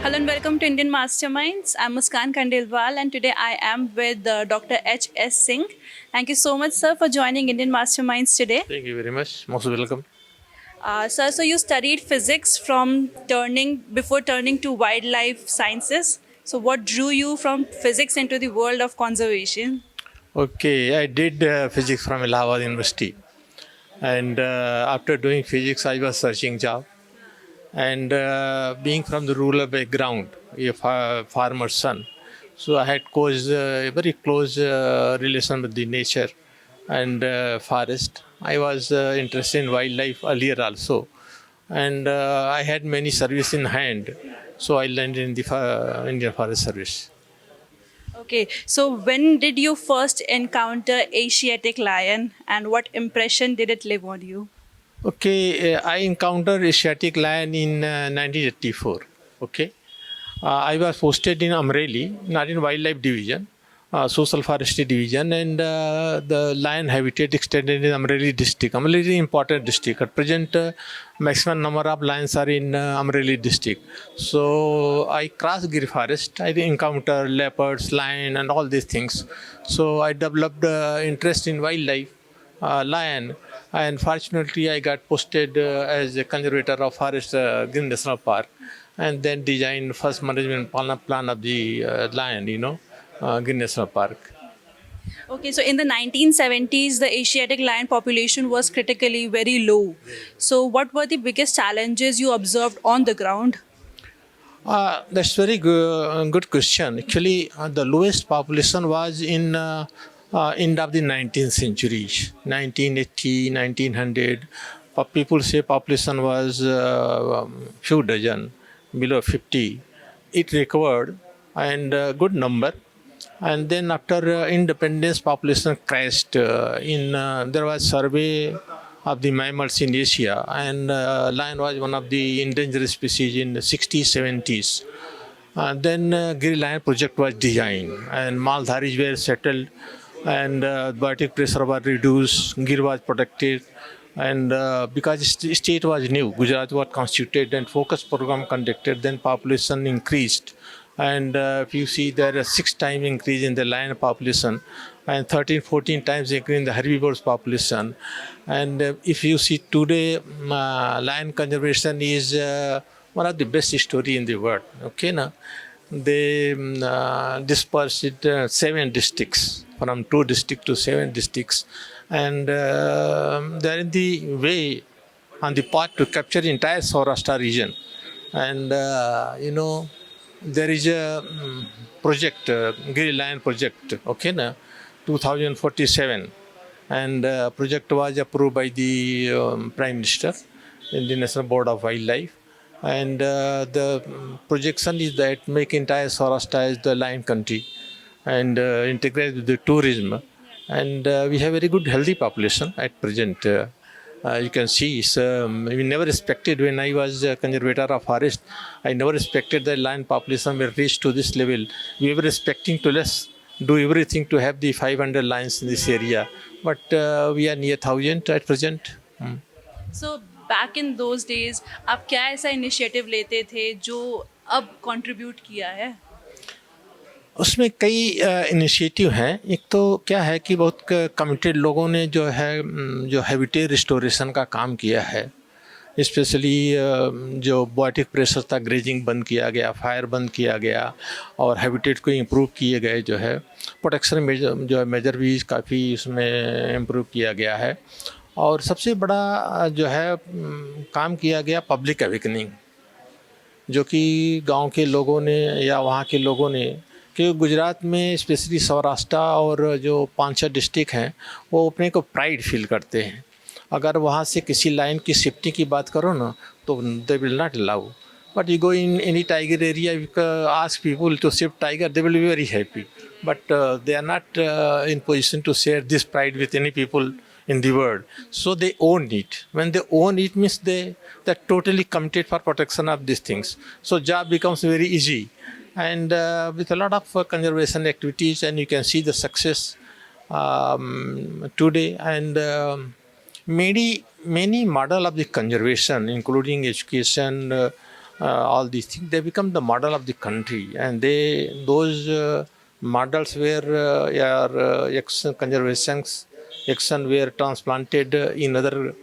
Hello and welcome to Indian Masterminds. I'm Muskan Khandelwal and today I am with Dr. H.S. Singh. Thank you so much, sir, for joining Indian Masterminds today. Thank you very much. Most welcome. Sir, so you studied physics before turning to wildlife sciences. So what drew you from physics into the world of conservation? Okay, I did physics from Allahabad University, and after doing physics, I was searching job. And being from the rural background, a farmer's son, so I had a very close relation with the nature and forest. I was interested in wildlife earlier also, and I had many service in hand, so I landed in the Indian Forest Service. Okay, so when did you first encounter Asiatic lion and what impression did it leave on you? Okay, I encountered Asiatic lion in 1984. Okay, I was posted in Amreli, not in Wildlife Division, Social Forestry Division, and the lion habitat extended in Amreli district. Amreli is an important district. At present, maximum number of lions are in Amreli district. So I crossed Gir Forest. I encountered leopards, lion, and all these things. So I developed interest in wildlife, lion, and fortunately I got posted as a conservator of Forest Green National Park, and then designed first management plan of the Green National Park. Okay, so in the 1970s, the Asiatic lion population was critically very low. So, what were the biggest challenges you observed on the ground? That's very good question. Actually, the lowest population was in end of the 19th century, 1980, 1900. People say population was few dozen, below 50. It recovered and good number. And then after independence, population crashed. There was survey of the mammals in Asia, and lion was one of the endangered species in the 60s, 70s. Then Giri Lion project was designed, and Maldharis were settled, and biotic pressure was reduced, Gir was protected, and because state was new, Gujarat was constituted and focus program conducted, then population increased. And if you see there are 6 times increase in the lion population and 13, 14 times increase in the herbivores population. And if you see today, lion conservation is one of the best story in the world. Okay, now they dispersed it 7 districts, from 2 districts to 7 districts, and they're in the way on the path to capture entire Saurashtra region. And there is a project, Giri Lion project, okay, na, 2047, and project was approved by the Prime Minister in the National Board of Wildlife, and the projection is that make entire Saurashtra as the lion country and integrate with the tourism, and we have very good healthy population at present. You can see, we never expected when I was a conservator of forest, I never expected that lion population will reach to this level. We were expecting to do everything to have the 500 lions in this area, but we are near 1,000 at present. So, back in those days, आप क्या ऐसा initiative लेते थे जो अब contribute किया है? उसमें कई इनिशिएटिव हैं। एक तो क्या है कि बहुत कमिटेड लोगों ने जो हैबिटेट रिस्टोरेशन का काम किया है, स्पेशली जो बॉटिक प्रेशर था, ग्रेजिंग बंद किया गया, फायर बंद किया गया, और हैबिटेट को इम्प्रूव किए गए, जो है प्रोटेक्शन मेजर भी काफ़ी उसमें इम्प्रूव किया गया है। और सबसे बड़ा जो है काम किया गया पब्लिक अवेकनिंग, जो कि गांव के लोगों ने या वहाँ के लोगों ने, कि गुजरात में स्पेशली सौराष्ट्र और जो 5-6 डिस्ट्रिक्ट हैं वो अपने को प्राइड फील करते हैं। अगर वहाँ से किसी लाइन की सेफ्टी की बात करो ना, तो they will not allow, but you go in any tiger area, you ask people to shift tiger, they will be very happy, but they are not in position to share this pride with any people in the world. So they own it. When they own it means they're totally committed for protection of these things. So job becomes very easy. And with a lot of conservation activities, and you can see the success today. And many model of the conservation, including education, all these things, they become the model of the country, and those models were action were transplanted in other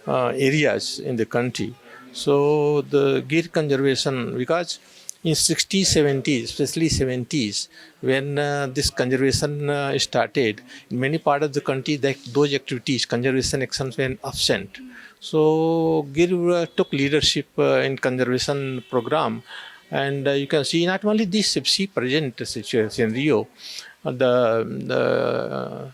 areas in the country. So the gear conservation, because in 60s, 70s, especially 70s, when this conservation started, in many parts of the country, those activities, conservation actions were absent. So GIR took leadership in conservation program, and you can see not only this see present situation in Rio, the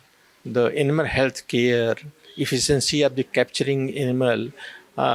animal health care, efficiency of the capturing animal.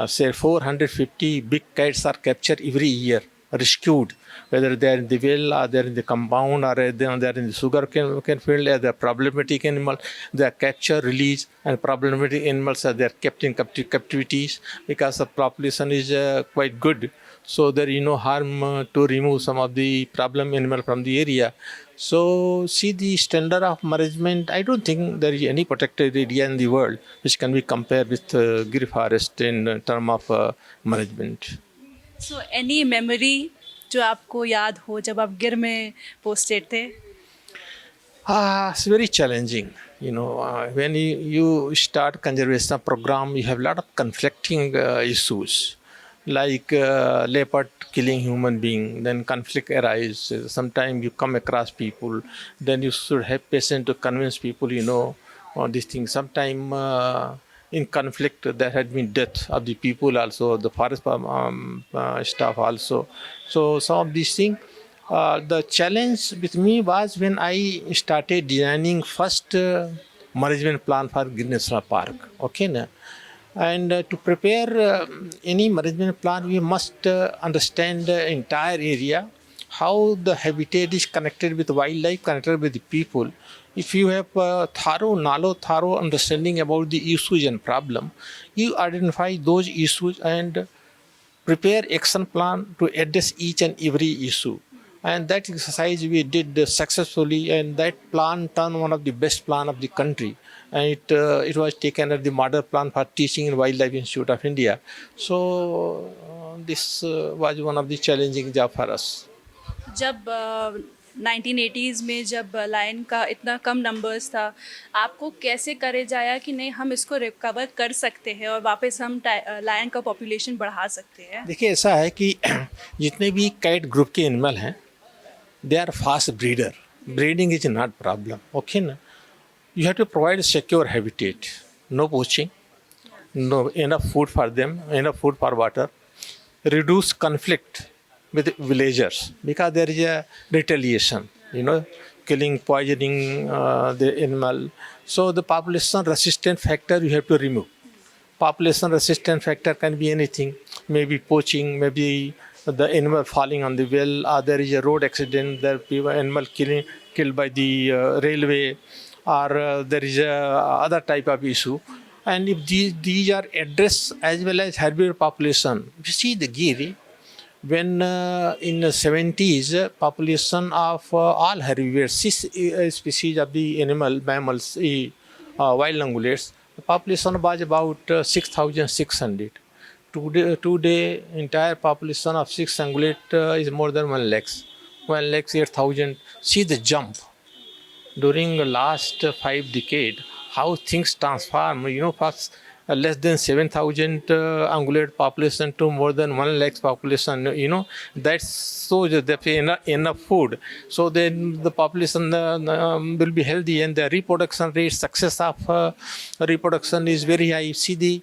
Say 450 big cats are captured every year, rescued, whether they are in the well or they are in the compound or they are in the sugar cane field, or they are problematic animal. They are captured, released, and problematic animals are they are kept in captivities because the population is quite good. So there is no harm to remove some of the problem animal from the area. So see the standard of management, I don't think there is any protected area in the world which can be compared with Gir forest in term of management. So any memory जो आपको याद हो जब आप गिर में posted थे? It's very challenging. When you start conservation program, you have a lot of conflicting issues, like leopard killing human being, then conflict arises. Sometimes you come across people, then you should have patience to convince people, on these things. Sometimes in conflict, there had been death of the people also, the forest staff also. So some of these things. The challenge with me was when I started designing first management plan for Gir National Park. Okay, na? And to prepare any management plan, we must understand the entire area, how the habitat is connected with wildlife, connected with the people. If you have thorough understanding about the issues and problem, you identify those issues and prepare action plan to address each and every issue. And that exercise we did successfully, and that plan turned one of the best plan of the country. And it was taken as the model plan for teaching in Wildlife Institute of India. So this was one of the challenging job for us. जब 1980s में जब lion का इतना कम numbers था, आपको कैसे करेज आया कि नहीं हम इसको रिकवर कर सकते हैं और वापस हम लायन का पॉपुलेशन बढ़ा सकते हैं? देखिए ऐसा है कि जितने भी कैट ग्रुप के एनिमल हैं, they are fast breeder. Breeding is not problem. Okay, na? You have to provide secure habitat, no poaching, no enough food for them, enough food for water, reduce conflict with villagers because there is a retaliation, killing, poisoning the animal. So the population resistant factor you have to remove. Population resistant factor can be anything, maybe poaching, maybe the animal falling on the well, or there is a road accident, there people animal killed by the railway, or there is a other type of issue. And if these are addressed as well as herbivore population, you see the Giri, when in the 70s, population of all herbivores, 6 species of the mammals, wild ungulates, the population was about 6,600. Today, entire population of 6 ungulate is more than 1 lakh. 1 lakh 8,000. See the jump during the last 5 decades. How things transform. First less than 7,000 ungulate population to more than 1 lakh population. That shows that enough food. So then the population will be healthy, and the reproduction rate, success of reproduction is very high. See the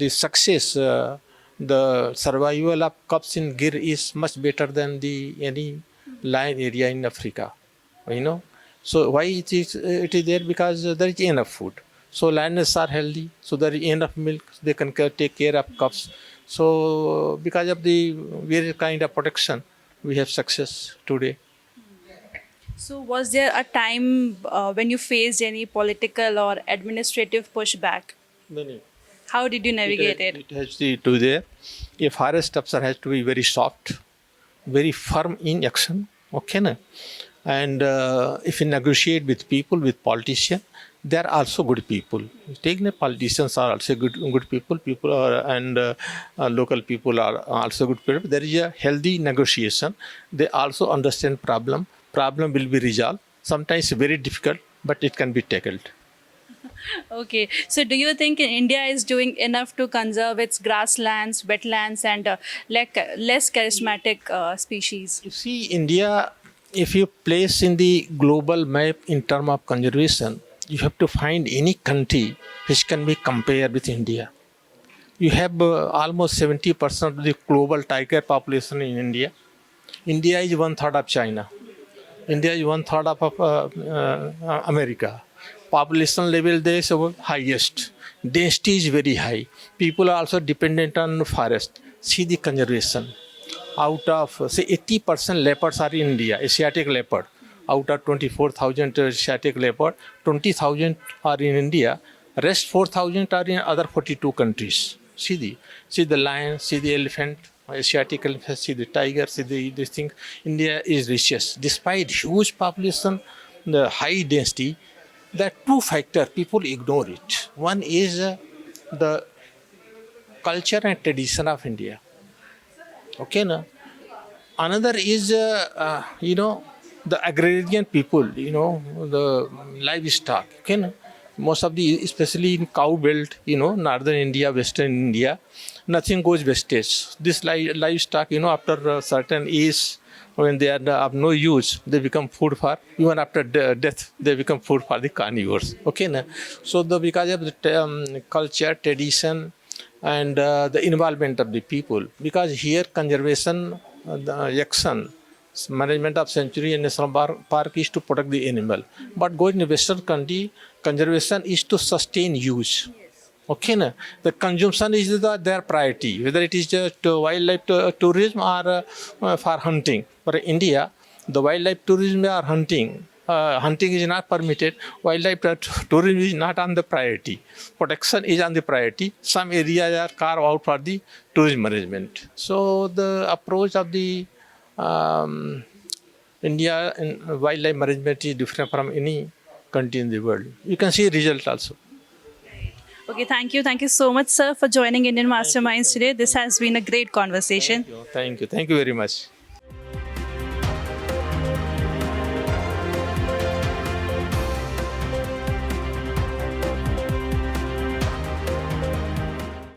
success, the survival of cubs in Gir is much better than any lion area in Africa. So why it is there? Because there is enough food. So lioness are healthy, so there is enough milk, they can take care of cubs. So because of the various kind of protection, we have success today. So was there a time when you faced any political or administrative pushback? Many. How did you navigate it? It has to do there. A forest officer has to be very soft, very firm in action. Okay, na? And if you negotiate with people, with politicians, they are also good people. Take the politicians are also good people. People are, and local people are also good people. There is a healthy negotiation. They also understand problem. Problem will be resolved. Sometimes very difficult, but it can be tackled. Okay, so do you think India is doing enough to conserve its grasslands, wetlands, and less charismatic species? You see, India, if you place in the global map in terms of conservation, you have to find any country which can be compared with India. You have almost 70% of the global tiger population in India. India is one third of China. India is one third of America. Population level there is our highest. Density is very high. People are also dependent on forest. See the conservation. Out of say 80% leopards are in India, Asiatic leopard. Out of 24,000 Asiatic leopard, 20,000 are in India. Rest 4,000 are in other 42 countries. See the lion, see the elephant, Asiatic elephant, see the tiger, see this thing. India is richest. Despite huge population, the high density, there are two factors people ignore it. One is the culture and tradition of India. Okay, na? Another is, the agrarian people, the livestock. Okay, na? Most of the, especially in cow belt, northern India, western India, nothing goes wastage. This livestock, after a certain age, when they are of no use, they become food for, even after death, they become food for the carnivores. Okay, na? So because of the culture, tradition, and the involvement of the people, because here conservation, the action, management of sanctuary and national park is to protect the animal. But going in western country, conservation is to sustain use. Okay, na? The consumption is their priority, whether it is to wildlife tourism or for hunting. For India, the wildlife tourism or hunting. Hunting is not permitted. Wildlife tourism is not on the priority. Protection is on the priority. Some areas are carved out for the tourism management. So the approach of the India in wildlife management is different from any country in the world. You can see result also. Okay, thank you. Thank you so much, sir, for joining Indian Masterminds today. This has been a great conversation. Thank you very much.